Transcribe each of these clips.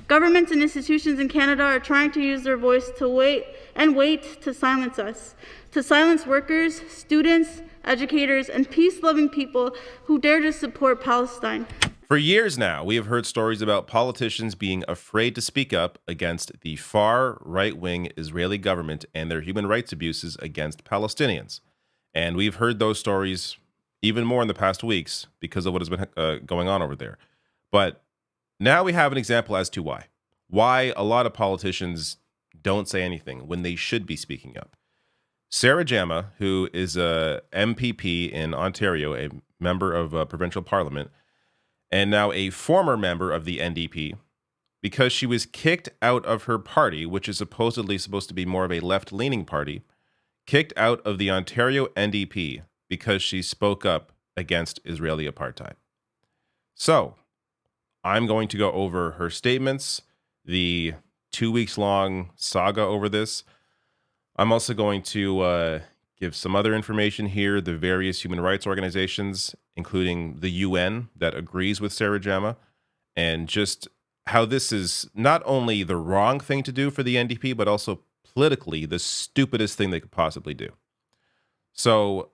Governments and institutions in Canada are trying to use their voice to wait to silence us, to silence workers, students, educators, and peace-loving people who dare to support Palestine. For years now, we have heard stories about politicians being afraid to speak up against the far right-wing Israeli government and their human rights abuses against Palestinians. And we've heard those stories even more in the past weeks because of what has been going on over there. But now we have an example as to why a lot of politicians don't say anything when they should be speaking up. Sarah Jama, who is a MPP in Ontario, a member of provincial parliament, and now a former member of the NDP, because she was kicked out of her party, which is supposedly supposed to be more of a left-leaning party, kicked out of the Ontario NDP because she spoke up against Israeli apartheid. So, I'm going to go over her statements, the 2 weeks long saga over this. I'm also going to give some other information here, the various human rights organizations, including the UN that agrees with Sarah Jama, and just how this is not only the wrong thing to do for the NDP, but also politically the stupidest thing they could possibly do. So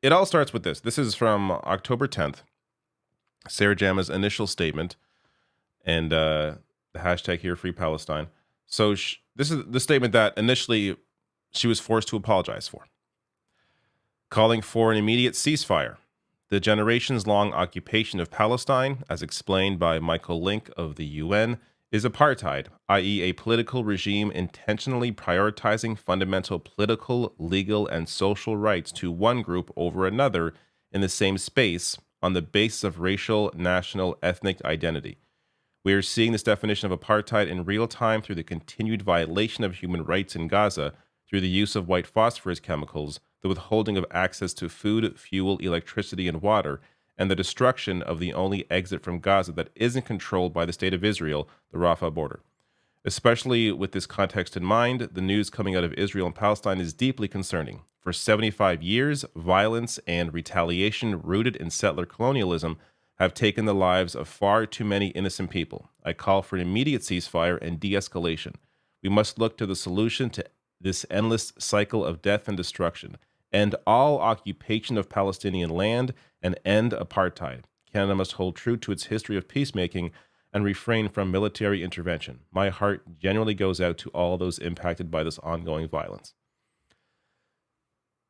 it all starts with this. This is from October 10th, Sarah Jama's initial statement, and the hashtag here, Free Palestine. So this is the statement that initially she was forced to apologize for, calling for an immediate ceasefire. The generations-long occupation of Palestine, as explained by Michael Link of the UN, is apartheid, i.e. a political regime intentionally prioritizing fundamental political, legal, and social rights to one group over another in the same space on the basis of racial, national, ethnic identity. We are seeing this definition of apartheid in real time through the continued violation of human rights in Gaza through the use of white phosphorus chemicals, the withholding of access to food, fuel, electricity, and water, and the destruction of the only exit from Gaza that isn't controlled by the State of Israel, the Rafah border. Especially with this context in mind, the news coming out of Israel and Palestine is deeply concerning. For 75 years, violence and retaliation rooted in settler colonialism have taken the lives of far too many innocent people. I call for an immediate ceasefire and de-escalation. We must look to the solution to this endless cycle of death and destruction, end all occupation of Palestinian land, and end apartheid. Canada must hold true to its history of peacemaking and refrain from military intervention. My heart genuinely goes out to all those impacted by this ongoing violence.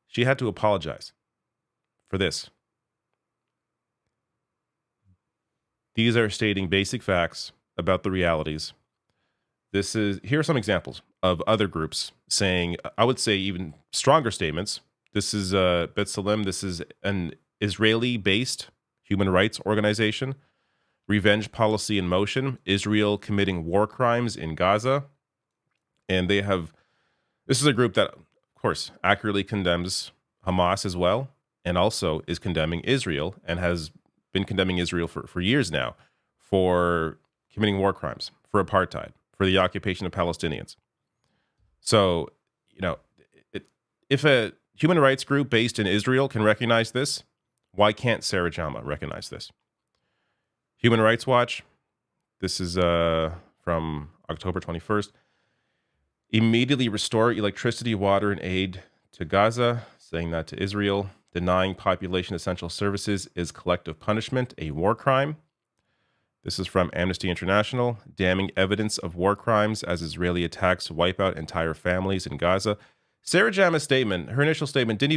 She had to apologize for this. These are stating basic facts about the realities. Here are some examples of other groups saying, I would say even stronger statements. This is B'Tselem. This is an Israeli-based human rights organization. Revenge Policy in Motion, Israel committing war crimes in Gaza. And this is a group that, of course, accurately condemns Hamas as well, and also is condemning Israel and has been condemning Israel for years now for committing war crimes, for apartheid, for the occupation of Palestinians. So, if a human rights group based in Israel can recognize this, why can't Sarah Jama recognize this? Human Rights Watch, this is from October 21st. Immediately restore electricity, water, and aid to Gaza, saying that to Israel. Denying population essential services is collective punishment, a war crime. This is from Amnesty International, damning evidence of war crimes as Israeli attacks wipe out entire families in Gaza. Sarah Jama's statement, her initial statement, didn't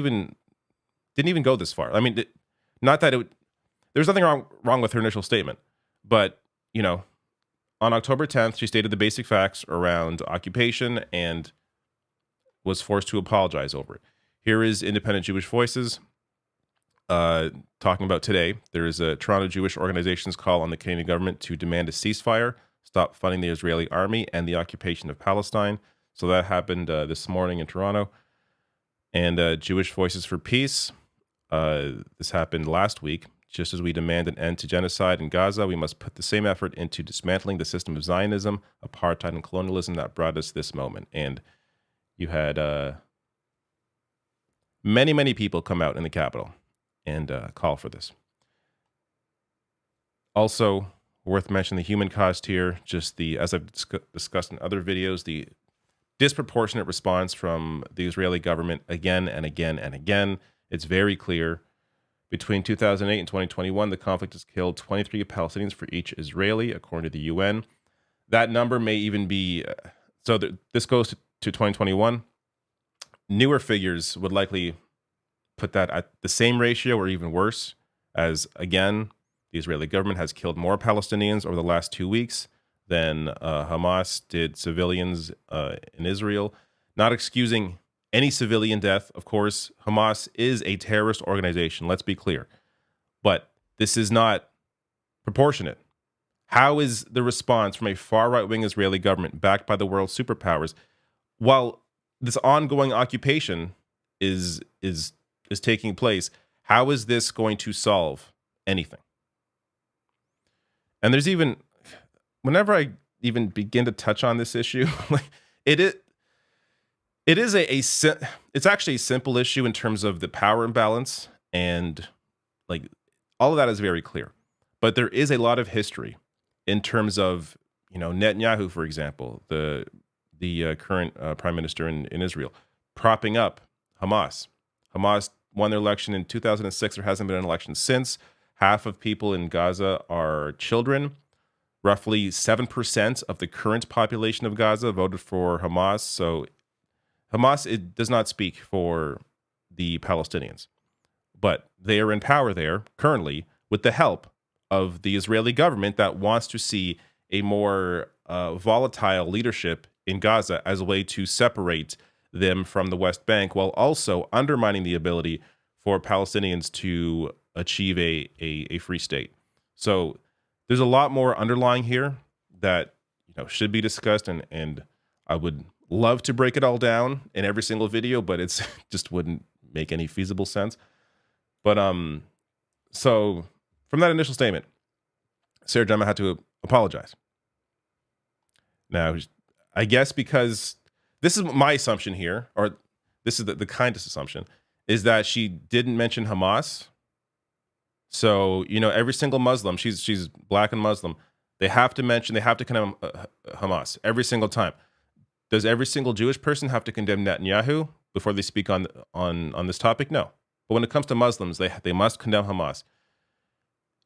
even go this far. I mean, not that there's nothing wrong with her initial statement, but on October 10th, she stated the basic facts around occupation and was forced to apologize over it. Here is Independent Jewish Voices talking about today. There is a Toronto Jewish organization's call on the Canadian government to demand a ceasefire, stop funding the Israeli army and the occupation of Palestine. So that happened this morning in Toronto. And Jewish Voices for Peace, this happened last week. Just as we demand an end to genocide in Gaza, we must put the same effort into dismantling the system of Zionism, apartheid, and colonialism that brought us this moment. And you had many people come out in the Capitol and call for this. Also, worth mentioning the human cost here, just the, as I've discussed in other videos, the disproportionate response from the Israeli government again and again and again. It's very clear. Between 2008 and 2021, the conflict has killed 23 Palestinians for each Israeli, according to the UN. That number may even be, this goes to 2021. Newer figures would likely put that at the same ratio or even worse, as again, the Israeli government has killed more Palestinians over the last 2 weeks than Hamas did civilians in Israel. Not excusing any civilian death, of course. Hamas is a terrorist organization, let's be clear. But this is not proportionate. How is the response from a far right-wing Israeli government backed by the world's superpowers, while this ongoing occupation is taking place, how is this going to solve anything? And there's even, whenever I even begin to touch on this issue, like it's actually a simple issue in terms of the power imbalance, and like all of that is very clear. But there is a lot of history in terms of, Netanyahu, for example, the current prime minister in Israel, propping up Hamas. Hamas won their election in 2006. There hasn't been an election since. Half of people in Gaza are children. Roughly 7% of the current population of Gaza voted for Hamas. So Hamas, it does not speak for the Palestinians. But they are in power there currently with the help of the Israeli government that wants to see a more volatile leadership in Gaza as a way to separate them from the West Bank, while also undermining the ability for Palestinians to achieve a free state. So there's a lot more underlying here that should be discussed, and I would love to break it all down in every single video, but it's just wouldn't make any feasible sense. But so from that initial statement, Sarah Jama had to apologize. Now, I guess because this is my assumption here, or this is the kindest assumption, is that she didn't mention Hamas. So, every single Muslim, she's black and Muslim, they have to condemn Hamas every single time. Does every single Jewish person have to condemn Netanyahu before they speak on this topic? No. But when it comes to Muslims, they must condemn Hamas.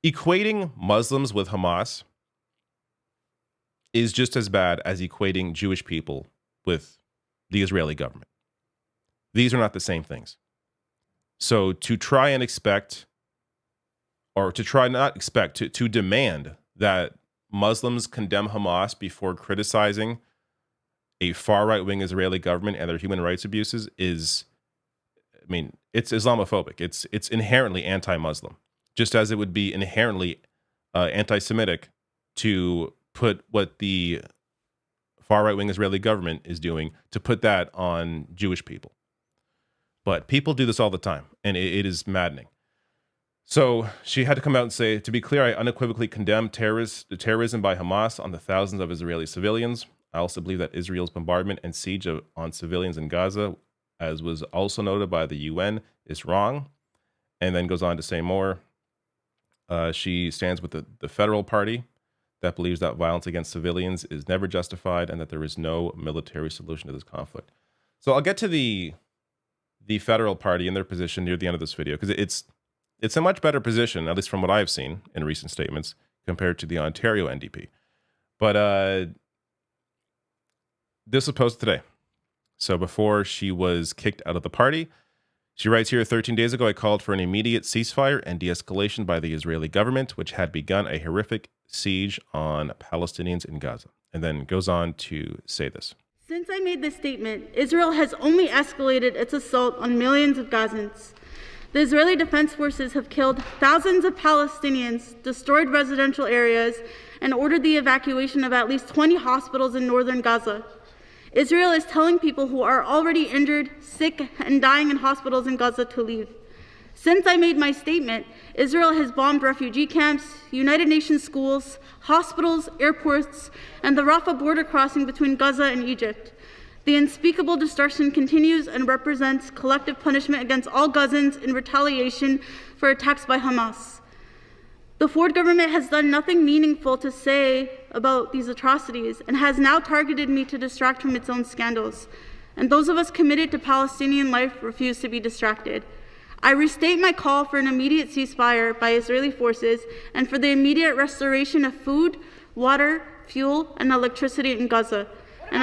Equating Muslims with Hamas is just as bad as equating Jewish people with the Israeli government. These are not the same things. So to try and expect, or to try not expect, to demand that Muslims condemn Hamas before criticizing a far right-wing Israeli government and their human rights abuses is, it's Islamophobic. It's inherently anti-Muslim, just as it would be inherently anti-Semitic to put what the far right-wing Israeli government is doing, to put that on Jewish people. But people do this all the time, and it is maddening. So she had to come out and say, to be clear, I unequivocally condemn terrorism by Hamas on the thousands of Israeli civilians. I also believe that Israel's bombardment and siege on civilians in Gaza, as was also noted by the UN, is wrong. And then goes on to say more. She stands with the federal party that believes that violence against civilians is never justified and that there is no military solution to this conflict. So I'll get to the federal party and their position near the end of this video, because it's a much better position, at least from what I've seen in recent statements, compared to the Ontario NDP. But this was posted today. So before she was kicked out of the party, she writes here, 13 days ago, I called for an immediate ceasefire and de-escalation by the Israeli government, which had begun a horrific siege on Palestinians in Gaza. And then goes on to say this. Since I made this statement, Israel has only escalated its assault on millions of Gazans. The Israeli Defense Forces have killed thousands of Palestinians, destroyed residential areas, and ordered the evacuation of at least 20 hospitals in northern Gaza. Israel is telling people who are already injured, sick, and dying in hospitals in Gaza to leave. Since I made my statement, Israel has bombed refugee camps, United Nations schools, hospitals, airports, and the Rafah border crossing between Gaza and Egypt. The unspeakable destruction continues and represents collective punishment against all Gazans in retaliation for attacks by Hamas. The Ford government has done nothing meaningful to say about these atrocities and has now targeted me to distract from its own scandals. And those of us committed to Palestinian life refuse to be distracted. I restate my call for an immediate ceasefire by Israeli forces and for the immediate restoration of food, water, fuel, and electricity in Gaza. And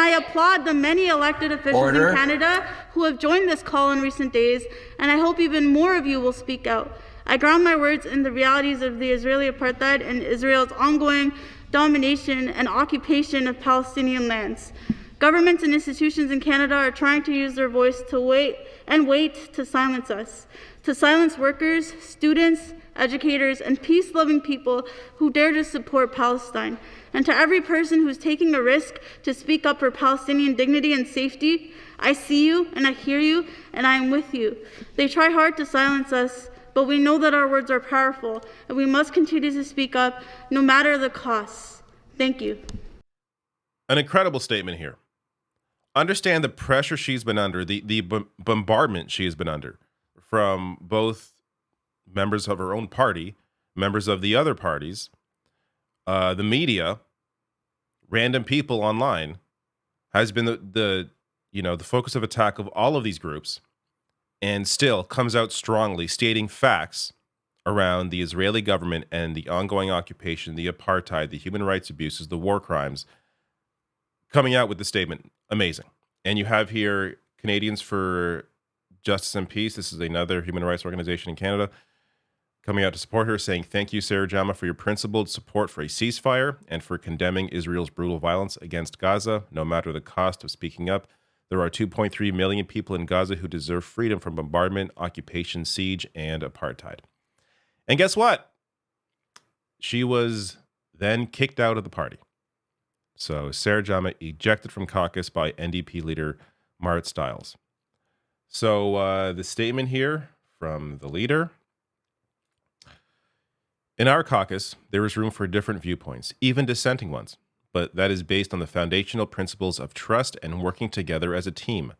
I applaud the many elected officials in Canada who have joined this call in recent days, and I hope even more of you will speak out. I ground my words in the realities of the Israeli apartheid and Israel's ongoing domination and occupation of Palestinian lands. Governments and institutions in Canada are trying to use their voice to wait to silence us, to silence workers, students, educators, and peace-loving people who dare to support Palestine. And to every person who's taking a risk to speak up for Palestinian dignity and safety, I see you and I hear you and I am with you. They try hard to silence us, but we know that our words are powerful and we must continue to speak up no matter the costs. Thank you. An incredible statement here. Understand the pressure she's been under, the bombardment she has been under from both members of her own party, members of the other parties, the media, random people online, has been the focus of attack of all of these groups, and still comes out strongly stating facts around the Israeli government and the ongoing occupation, the apartheid, the human rights abuses, the war crimes, coming out with the statement. Amazing. And you have here Canadians for Justice and Peace. This is another human rights organization in Canada coming out to support her, saying, "Thank you, Sarah Jama, for your principled support for a ceasefire and for condemning Israel's brutal violence against Gaza, no matter the cost of speaking up. There are 2.3 million people in Gaza who deserve freedom from bombardment, occupation, siege, and apartheid." And guess what? She was then kicked out of the party. So Sarah Jama ejected from caucus by NDP leader Marit Stiles. So the statement here from the leader: "In our caucus, there is room for different viewpoints, even dissenting ones, but that is based on the foundational principles of trust and working together as a team.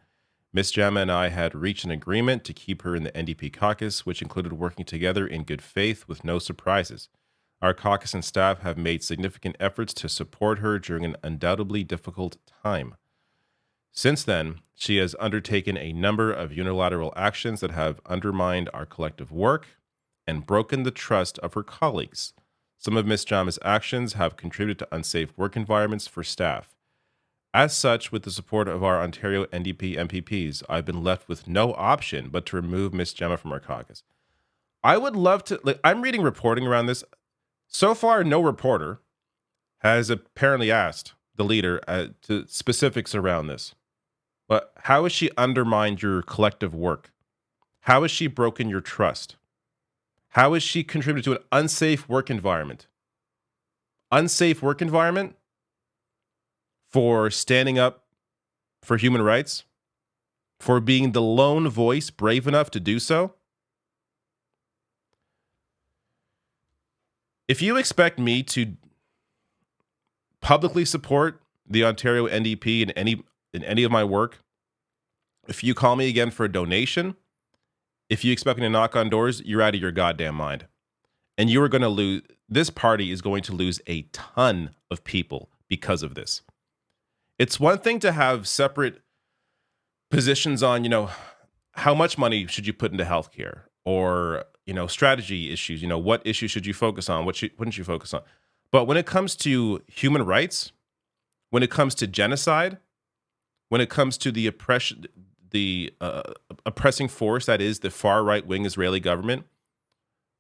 Ms. Jama and I had reached an agreement to keep her in the NDP caucus, which included working together in good faith with no surprises. Our caucus and staff have made significant efforts to support her during an undoubtedly difficult time. Since then, she has undertaken a number of unilateral actions that have undermined our collective work and broken the trust of her colleagues. Some of Ms. Jama's actions have contributed to unsafe work environments for staff. As such, with the support of our Ontario NDP MPPs, I've been left with no option but to remove Ms. Jama from our caucus." I would love to, I'm reading reporting around this. So far, no reporter has apparently asked the leader to specifics around this. But how has she undermined your collective work? How has she broken your trust? How has she contributed to an unsafe work environment? Unsafe work environment for standing up for human rights? For being the lone voice brave enough to do so? If you expect me to publicly support the Ontario NDP in any of my work, if you call me again for a donation, if you expect me to knock on doors, you're out of your goddamn mind. And you are going to lose. This party is going to lose a ton of people because of this. It's one thing to have separate positions on, how much money should you put into healthcare, or strategy issues, what issues should you focus on? What wouldn't you focus on? But when it comes to human rights, when it comes to genocide, when it comes to the oppressing force that is the far right wing Israeli government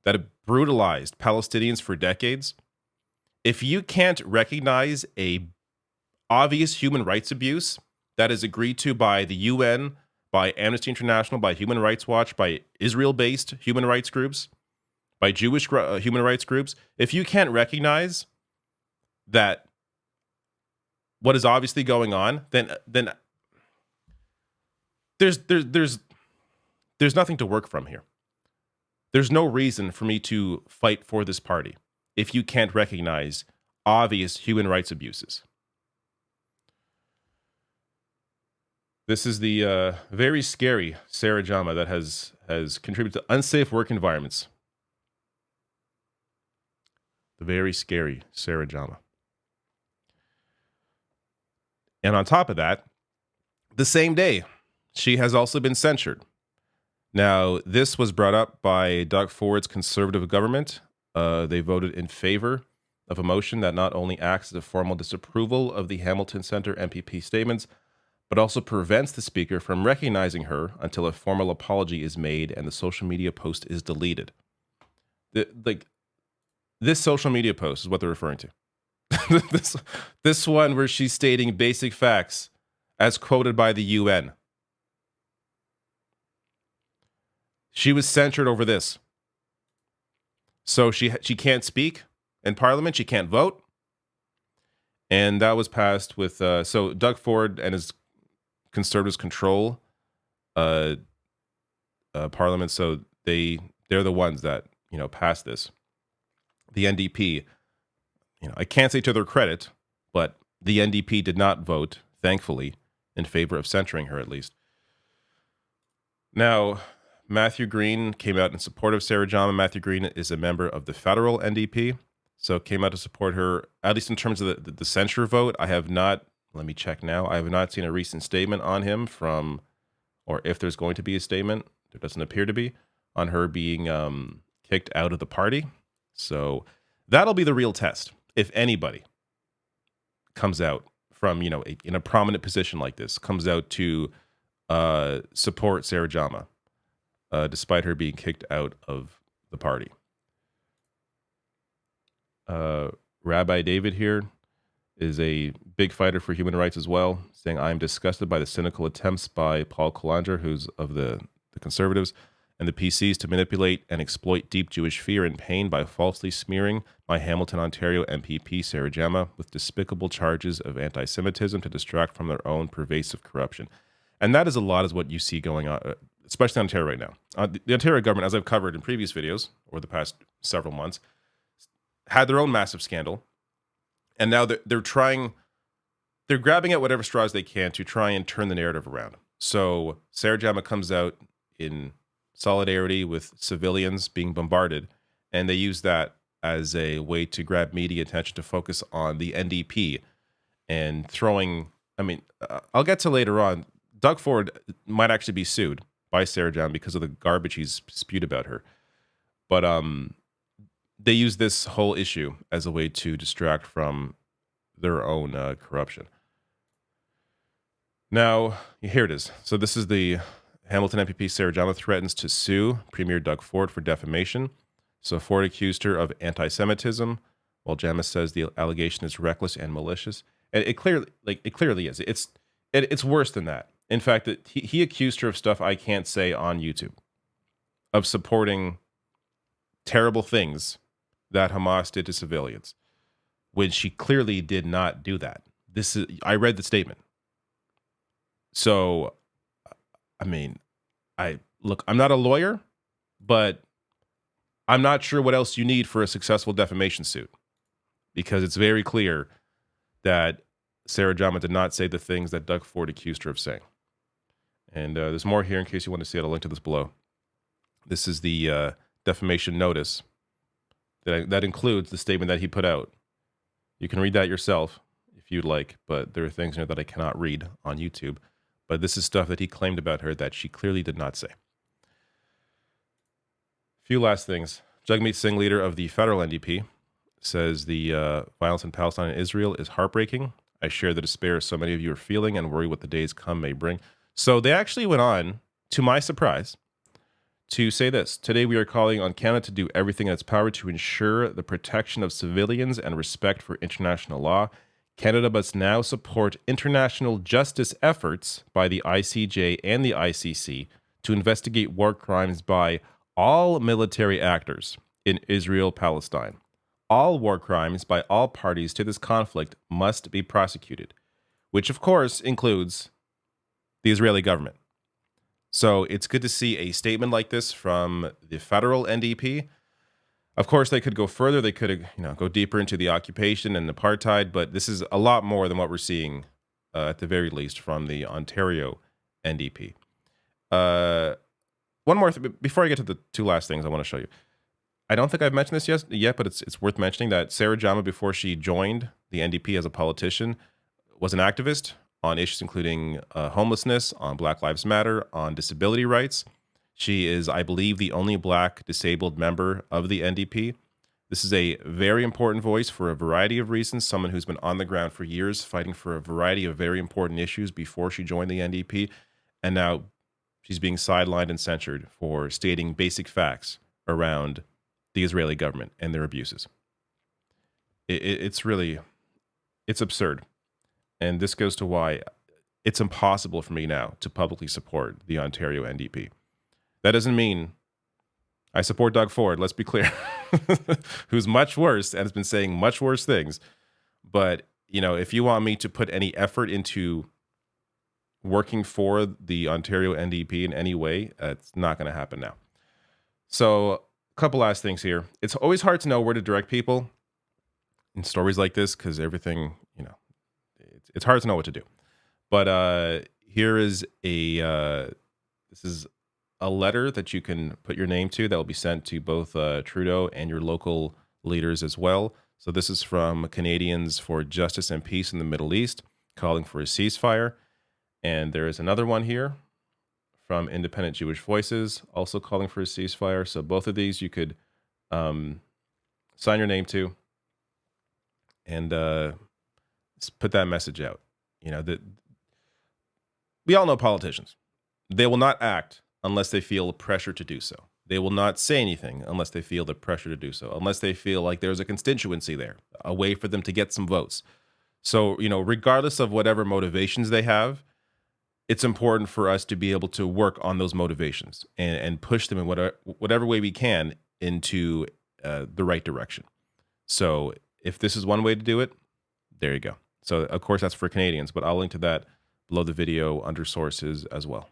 that have brutalized Palestinians for decades, if you can't recognize a obvious human rights abuse that is agreed to by the UN, by Amnesty International, by Human Rights Watch, by Israel-based human rights groups, by Jewish human rights groups, if you can't recognize that what is obviously going on, then there's nothing to work from here. There's no reason for me to fight for this party if you can't recognize obvious human rights abuses. This is the very scary Sarah Jama that has contributed to unsafe work environments The very scary Sarah Jama. And on top of that, the same day, she has also been censured. Now, this was brought up by Doug Ford's conservative government. They voted in favor of a motion that not only acts as a formal disapproval of the Hamilton Centre MPP statements, but also prevents the speaker from recognizing her until a formal apology is made and the social media post is deleted. This social media post is what they're referring to. this one where she's stating basic facts as quoted by the UN. She was censured over this. So she can't speak in Parliament. She can't vote. And that was passed with, so Doug Ford and his Conservatives control Parliament. So they're the ones that, passed this. The NDP, I can't say to their credit, but the NDP did not vote, thankfully, in favor of censuring her at least. Now, Matthew Green came out in support of Sarah Jama. Matthew Green is a member of the federal NDP, so came out to support her, at least in terms of the censure vote. I have not, let me check now, I have not seen a recent statement on him from, or if there's going to be a statement, there doesn't appear to be, on her being kicked out of the party. So that'll be the real test. If anybody comes out from, in a prominent position like this, comes out to support Sarah Jama, despite her being kicked out of the party. Rabbi David here is a big fighter for human rights as well, saying, "I'm disgusted by the cynical attempts by Paul Kolanger, who's of the Conservatives, and the PCs to manipulate and exploit deep Jewish fear and pain by falsely smearing my Hamilton, Ontario MPP Sarah Jama with despicable charges of anti-Semitism to distract from their own pervasive corruption." And that is a lot of what you see going on, especially in Ontario right now. The Ontario government, as I've covered in previous videos over the past several months, had their own massive scandal. And now they're grabbing at whatever straws they can to try and turn the narrative around. So Sarah Jama comes out in solidarity with civilians being bombarded, and they use that as a way to grab media attention to focus on the NDP and throwing, I'll get to later on, Doug Ford might actually be sued by Sarah Jama because of the garbage he's spewed about her. But they use this whole issue as a way to distract from their own corruption. Now, here it is. So this is the Hamilton MPP Sarah Jama threatens to sue Premier Doug Ford for defamation. So Ford accused her of anti-Semitism, while Jama says the allegation is reckless and malicious. And it clearly is. It's worse than that. In fact, he accused her of stuff I can't say on YouTube, of supporting terrible things that Hamas did to civilians, when she clearly did not do that. I read the statement. So, I'm not a lawyer, but I'm not sure what else you need for a successful defamation suit, because it's very clear that Sarah Jama did not say the things that Doug Ford accused her of saying. And there's more here in case you want to see it. I'll link to this below. This is the defamation notice that includes the statement that he put out. You can read that yourself if you'd like, but there are things in there that I cannot read on YouTube. But this is stuff that he claimed about her that she clearly did not say. Few last things. Jagmeet Singh, leader of the federal NDP, says the violence in Palestine and Israel is heartbreaking. I share the despair so many of you are feeling and worry what the days come may bring. So they actually went on, to my surprise, to say this: today we are calling on Canada to do everything in its power to ensure the protection of civilians and respect for international law. Canada must now support international justice efforts by the ICJ and the ICC to investigate war crimes by all military actors in Israel-Palestine. All war crimes by all parties to this conflict must be prosecuted, which of course includes the Israeli government. So it's good to see a statement like this from the federal NDP. Of course, they could go further. They could, go deeper into the occupation and apartheid, but this is a lot more than what we're seeing, at the very least, from the Ontario NDP. One more before I get to the two last things I want to show you. I don't think I've mentioned this yet, but it's worth mentioning that Sarah Jama, before she joined the NDP as a politician, was an activist on issues including homelessness, on Black Lives Matter, on disability rights. She is, I believe, the only Black disabled member of the NDP. This is a very important voice for a variety of reasons. Someone who's been on the ground for years fighting for a variety of very important issues before she joined the NDP. And now she's being sidelined and censured for stating basic facts around the Israeli government and their abuses. It's absurd. And this goes to why it's impossible for me now to publicly support the Ontario NDP. That doesn't mean I support Doug Ford, let's be clear, who's much worse and has been saying much worse things. But, if you want me to put any effort into working for the Ontario NDP in any way, it's not going to happen now. So, a couple last things here. It's always hard to know where to direct people in stories like this because everything, it's hard to know what to do. But here is this is a letter that you can put your name to that will be sent to both Trudeau and your local leaders as well. So this is from Canadians for Justice and Peace in the Middle East, calling for a ceasefire. And there is another one here from Independent Jewish Voices, also calling for a ceasefire. So both of these you could sign your name to and put that message out. That we all know politicians. They will not act unless they feel pressure to do so. They will not say anything unless they feel the pressure to do so, unless they feel like there's a constituency there, a way for them to get some votes. So, regardless of whatever motivations they have, it's important for us to be able to work on those motivations and push them in whatever way we can into the right direction. So if this is one way to do it, there you go. So, of course, that's for Canadians, but I'll link to that below the video under sources as well.